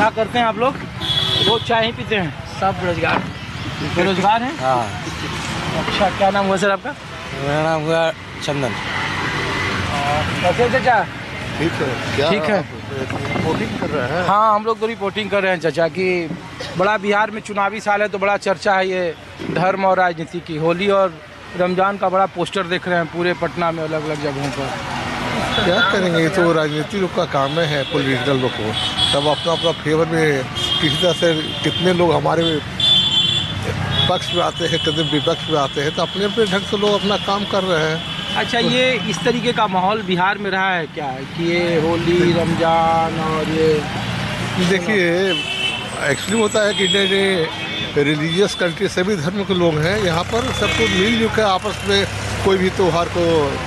क्या करते हैं आप लोग? रोज चाय ही पीते हैं? सब रोजगार बेरोजगार हैं? हाँ। अच्छा, क्या नाम हुआ सर आपका? मेरा नाम हुआ चंदन। कैसे चाचा? ठीक है। क्या ठीक है। रिपोर्टिंग कर रहे हैं? हाँ, हम लोग तो रिपोर्टिंग कर रहे हैं चाचा कि बड़ा बिहार में चुनावी साल है तो बड़ा चर्चा है ये धर्म और राजनीति की। होली और रमजान का बड़ा पोस्टर देख रहे हैं पूरे पटना में अलग अलग जगहों पर। क्या करेंगे, ये तो राजनीति लोग का काम है, पॉलिटिकल लोग को तब अपना अपना फेवर में किसी तरह से कितने लोग हमारे पक्ष में आते हैं, कितने विपक्ष में आते हैं, तो अपने अपने ढंग से लोग अपना काम कर रहे हैं। अच्छा, ये इस तरीके का माहौल बिहार में रहा है क्या कि ये होली रमजान और ये देखिए, एक्चुअली होता है कि इंडिया रिलीजियस कंट्री, सभी धर्म के लोग हैं यहाँ पर, सबको मिलजुल कर आपस में कोई भी त्यौहार को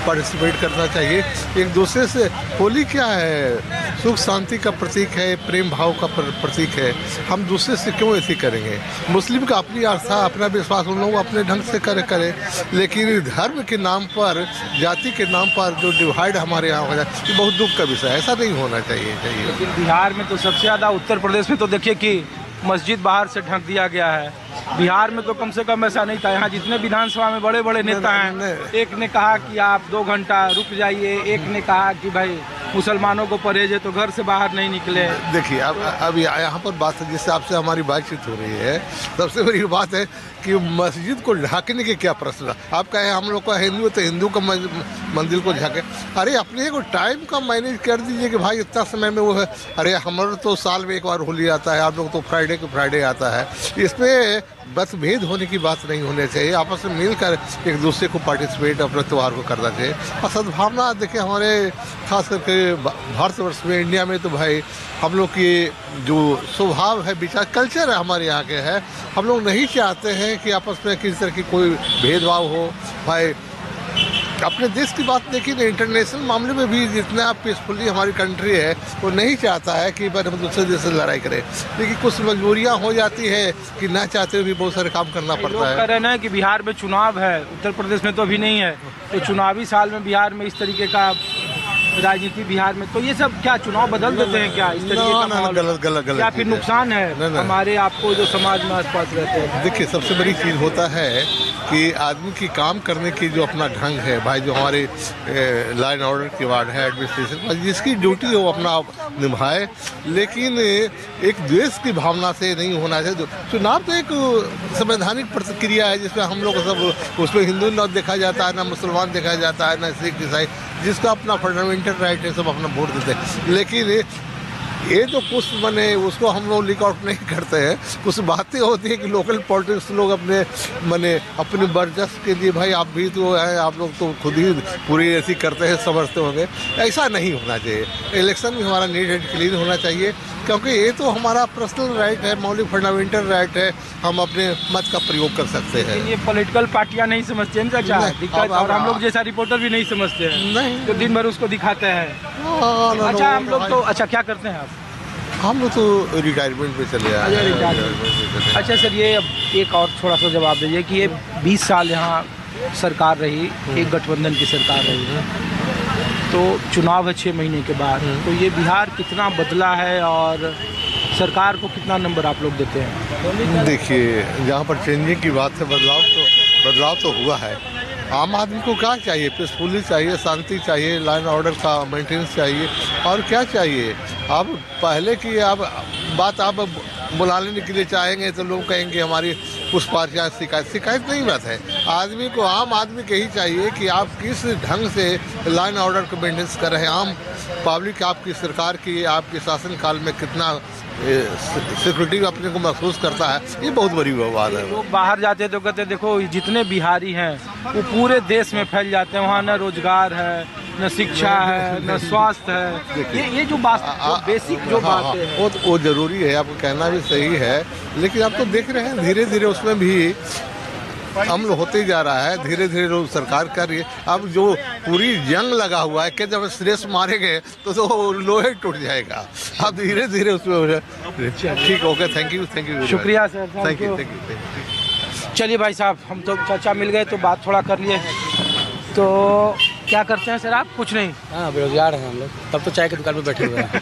पार्टिसिपेट करना चाहिए एक दूसरे से। होली क्या है? सुख शांति का प्रतीक है, प्रेम भाव का प्रतीक है। हम दूसरे से क्यों ऐसे करेंगे? मुस्लिम का अपनी आस्था, अपना विश्वास, उन लोग अपने ढंग से करे, लेकिन धर्म के नाम पर, जाति के नाम पर जो डिवाइड हमारे यहाँ हो जाए, ये बहुत दुख का विषय है। ऐसा नहीं होना चाहिए। लेकिन बिहार में तो सबसे ज़्यादा, उत्तर प्रदेश में तो देखिए कि मस्जिद बाहर से ढक दिया गया है। बिहार में तो कम से कम ऐसा नहीं था। यहाँ जितने विधानसभा में बड़े बड़े नेता हैं, एक ने कहा कि आप 2 घंटा रुक जाइए, एक ने कहा कि भाई मुसलमानों को परहेज है तो घर से बाहर नहीं निकले। देखिए, अब यहाँ पर बात है, जिससे आपसे हमारी बातचीत हो रही है, सबसे बड़ी बात है कि मस्जिद को ढकने के क्या प्रश्न। आप कहें हम लोग का हिंदू है तो हिंदू का मंदिर को ढके। अरे अपने को टाइम का मैनेज कर दीजिए कि भाई इतना समय में वो है। अरे हमारा तो साल में एक बार होली आता है, आप लोग तो फ्राइडे को फ्राइडे आता है। इसमें बस भेद होने की बात नहीं होनी चाहिए, आपस में मिलकर एक दूसरे को पार्टिसिपेट अपने त्यौहार को करना चाहिए। और सद्भावना देखिए, हमारे खास करके भारतवर्ष में, इंडिया में तो भाई हम लोग की जो स्वभाव है, विचार, कल्चर है हमारे यहाँ के है, हम लोग नहीं चाहते हैं कि आपस में किसी तरह की कोई भेदभाव हो। भाई अपने देश की बात देखिए, इंटरनेशनल मामले में भी जितना पीसफुली हमारी कंट्री है, वो नहीं चाहता है कि हम दूसरे देश से लड़ाई करें, लेकिन कुछ मजबूरियां हो जाती है कि ना चाहते हुए भी बहुत सारे काम करना पड़ता है। कह रहे हैं कि बिहार में चुनाव है, उत्तर प्रदेश में तो अभी नहीं है, तो चुनावी साल में बिहार में इस तरीके का राजनीति बिहार में, तो ये सब क्या चुनाव बदल देते हैं क्या इस तरीके का माहौल? गलत क्या फिर नुकसान है हमारे आपको जो समाज में आसपास रहते हैं? देखिए, सबसे बड़ी चीज़ होता है कि आदमी की काम करने की जो अपना ढंग है भाई, जो हमारे लाइन ऑर्डर की वार्ड है, एडमिनिस्ट्रेशन, जिसकी ड्यूटी हो अपना निभाए, लेकिन एक द्वेष की भावना से नहीं होना चाहिए। चुनाव तो एक संवैधानिक प्रक्रिया है जिसमें हम लोग सब, उसमें हिंदू न देखा जाता है, ना मुसलमान देखा जाता है, ना सिख ईसाई, जिसका अपना फंडामेंटल राइट है, सब अपना वोट देते हैं। लेकिन ये जो कुछ बने उसको हम लोग लीक आउट नहीं करते हैं। कुछ बातें होती है कि लोकल पॉलिटिक्स लोग अपने वर्चस्व के लिए, भाई आप भी तो हैं, आप लोग तो खुद ही पूरी ऐसी करते हैं, समझते होंगे। ऐसा नहीं होना चाहिए। इलेक्शन भी हमारा नीट एंड क्लीन होना चाहिए, क्योंकि ये तो हमारा पर्सनल राइट है, मौलिक फंडामेंटल राइट है, हम अपने मत का प्रयोग कर सकते हैं। ये पॉलिटिकल पार्टियां नहीं समझते हैं चाचा दिक्कत, और हम लोग जैसा रिपोर्टर भी नहीं समझते हैं, नहीं तो दिन भर उसको दिखाते हैं। अच्छा, हम लोग तो, अच्छा क्या करते हैं आप? हम लोग तो रिटायरमेंट पे चले आए हैं। अच्छा सर, ये अब एक और थोड़ा सा जवाब दीजिए कि ये 20 साल यहाँ सरकार रही, एक गठबंधन की सरकार रही है, तो चुनाव है 6 महीने के बाद, तो ये बिहार कितना बदला है और सरकार को कितना नंबर आप लोग देते हैं? देखिए, जहाँ पर चेंजिंग की बात है, बदलाव तो हुआ है। आम आदमी को क्या चाहिए? पीसफुली चाहिए, शांति चाहिए, लाइन ऑर्डर का मेंटेनेंस चाहिए, और क्या चाहिए? अब पहले की बात आप बुला लेने के लिए चाहेंगे तो लोग कहेंगे हमारी कुछ पार्टियाँ शिकायत नहीं बात है। आदमी को, आम आदमी के ही चाहिए कि आप किस ढंग से लाइन ऑर्डर को मेंटेनेंस कर रहे हैं। आम पब्लिक आपकी सरकार की, आपके शासनकाल में कितना सिक्योरिटी अपने को महसूस करता है, ये बहुत बड़ी बात है। लोग बाहर जाते तो कहते देखो जितने बिहारी हैं वो पूरे देश में फैल जाते हैं, वहाँ न रोजगार है, न शिक्षा है, न स्वास्थ्य है। ये जो बात, बेसिक जो बात है, वो जरूरी है, आपको कहना भी सही है, लेकिन आप तो देख रहे हैं धीरे धीरे उसमें भी अमल होते ही जा रहा है। धीरे धीरे लोग सरकार कर रही है। अब जो पूरी जंग लगा हुआ है कि जब स्ट्रेस मारेंगे तो लोहे टूट जाएगा। अब धीरे धीरे उसमें ठीक, ओके, थैंक यू, शुक्रिया सर, थैंक यू। चलिए भाई साहब, हम तो चाचा मिल गए तो बात थोड़ा कर लिए। तो क्या करते हैं सर आप? कुछ नहीं। हाँ, बेरोजगार हैं हम लोग, तब तो चाय की दुकान पे बैठे हुए हैं।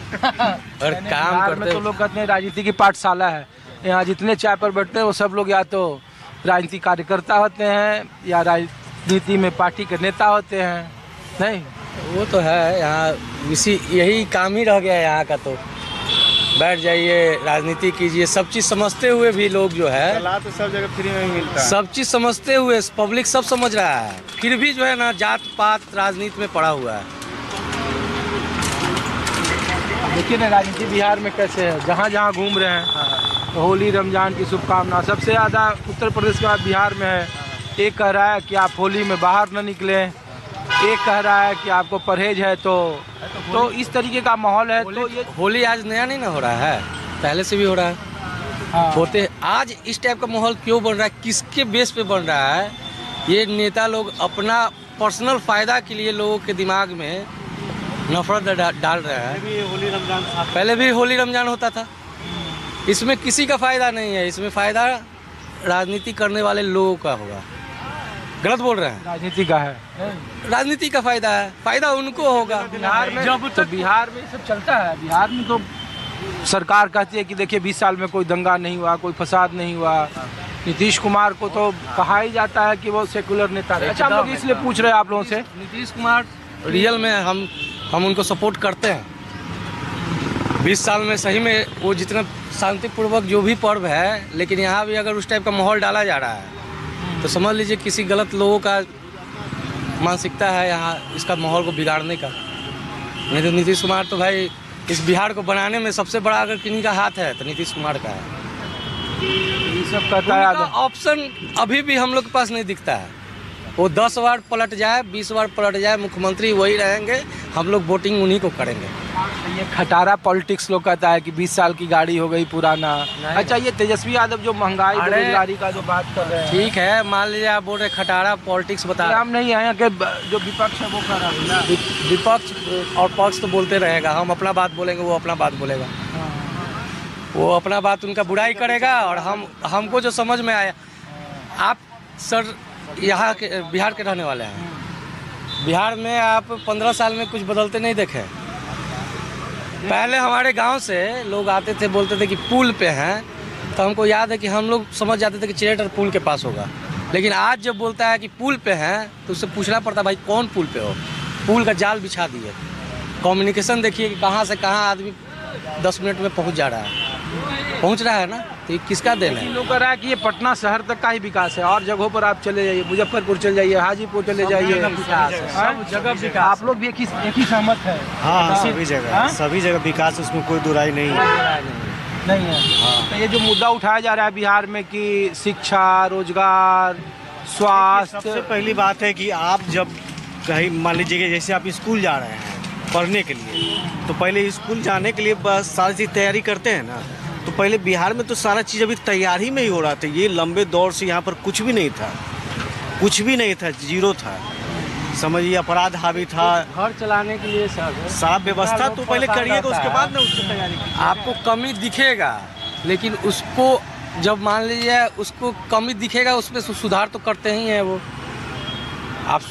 और काम बिहार में करते तो लोग कहते हैं राजनीति की पाठशाला है। यहाँ जितने चाय पर बैठते हैं वो सब लोग या तो राजनीतिक कार्यकर्ता होते हैं या राजनीति में पार्टी के नेता होते हैं। नहीं, वो तो है, यहाँ इसी यही काम ही रह गया है यहाँ का। तो बैठ जाइए, राजनीति कीजिए, सब चीज़ समझते हुए भी लोग जो है, सलाह तो सब जगह फ्री में मिलता है। सब चीज़ समझते हुए पब्लिक सब समझ रहा है, फिर भी जो है ना जात पात राजनीति में पड़ा हुआ है। देखिए ना राजनीति बिहार में कैसे है, जहाँ जहाँ घूम रहे हैं तो होली रमजान की शुभकामना सबसे ज़्यादा उत्तर प्रदेश के बाद बिहार में है। एक कह रहा है कि आप होली में बाहर न निकलें, एक कह रहा है कि आपको परहेज है। तो इस तरीके का माहौल है। तो ये होली आज नया नहीं ना हो रहा है, पहले से भी हो रहा है। हाँ। होते आज इस टाइप का माहौल क्यों बन रहा है, किसके बेस पे बन रहा है? ये नेता लोग अपना पर्सनल फायदा के लिए लोगों के दिमाग में नफरत डाल रहे हैं। होली रमजान पहले भी होली रमजान होता था, इसमें किसी का फायदा नहीं है, इसमें फायदा राजनीति करने वाले लोगों का होगा। गलत बोल रहे हैं? राजनीति का है, राजनीति का फायदा है, फायदा उनको होगा। बिहार में तो बिहार में सब चलता है। बिहार में तो सरकार कहती है कि देखिए 20 साल में कोई दंगा नहीं हुआ, कोई फसाद नहीं हुआ। नीतीश कुमार को तो कहा ही जाता है कि वो सेकुलर नेता है। अच्छा, हम लोग इसलिए पूछ रहे हैं आप लोगों से, नीतीश कुमार रियल में हम उनको सपोर्ट करते हैं। 20 साल में सही में वो जितना शांतिपूर्वक जो भी पर्व है, लेकिन यहाँ भी अगर उस टाइप का माहौल डाला जा रहा है तो समझ लीजिए किसी गलत लोगों का मानसिकता है यहाँ इसका माहौल को बिगाड़ने का। नहीं तो नीतीश कुमार तो भाई इस बिहार को बनाने में सबसे बड़ा अगर किन्हीं का हाथ है तो नीतीश कुमार का है। ये सब कहता है आगे। ऑप्शन अभी भी हम लोग के पास नहीं दिखता है। वो 10 बार पलट जाए, 20 बार पलट जाए, मुख्यमंत्री वही रहेंगे, हम लोग वोटिंग उन्हीं को करेंगे। ये खटारा पॉलिटिक्स लोग कहता है कि 20 साल की गाड़ी हो गई पुराना। अच्छा, ये तेजस्वी यादव जो महंगाई बेरोजगारी का जो बात कर रहे हैं, ठीक है, मान लीजिए आप बोल रहे खटारा पॉलिटिक्स बता रहे हैं। हम नहीं आए कि जो विपक्ष है वो कर रहा है ना। विपक्ष और पक्ष तो बोलते रहेगा, हम अपना बात बोलेंगे, वो अपना बात बोलेगा। वो अपना बात उनका बुराई करेगा और हमको जो समझ में आया, आप सर यहाँ के बिहार के रहने वाले हैं, बिहार में आप 15 साल में कुछ बदलते नहीं देखे। पहले हमारे गांव से लोग आते थे, बोलते थे कि पुल पे हैं, तो हमको याद है कि हम लोग समझ जाते थे कि चिरेटर पुल के पास होगा। लेकिन आज जब बोलता है कि पुल पे हैं तो उससे पूछना पड़ता भाई कौन पुल पे हो? पुल का जाल बिछा दिए। कम्युनिकेशन देखिए कि कहाँ से कहाँ आदमी 10 मिनट में पहुँच जा रहा है, पहुँच रहा है ना। तो ये किसका देन है? लोग कह रहा है कि ये पटना शहर तक का ही विकास है, और जगहों पर आप चले जाइए, मुजफ्फरपुर चले जाइए, हाजीपुर चले जाइए, सब जगह विकास। आप लोग भी एक ही सहमत है? हाँ, सभी जगह विकास, उसमें कोई दुराई नहीं है। नहीं है। तो ये जो मुद्दा उठाया जा रहा है बिहार में कि शिक्षा, रोजगार, स्वास्थ्य, सबसे पहली बात है कि आप जब कहीं मान लीजिए कि जैसे आप स्कूल जा रहे हैं पढ़ने के लिए, तो पहले स्कूल जाने के लिए बस सारी चीज़ तैयारी करते हैं ना। तो पहले बिहार में तो सारा चीज़ अभी तैयारी में ही हो रहा था। ये लंबे दौर से यहाँ पर कुछ भी नहीं था, जीरो था। समझिए, अपराध हावी था, घर चलाने के लिए साफ व्यवस्था तो पहले करिएगा, उसके बाद ना उसकी तैयारी कीजिए। आपको कमी दिखेगा, लेकिन उसको जब मान लीजिए उसको कमी दिखेगा उसमें सुधार तो करते ही हैं वो। आप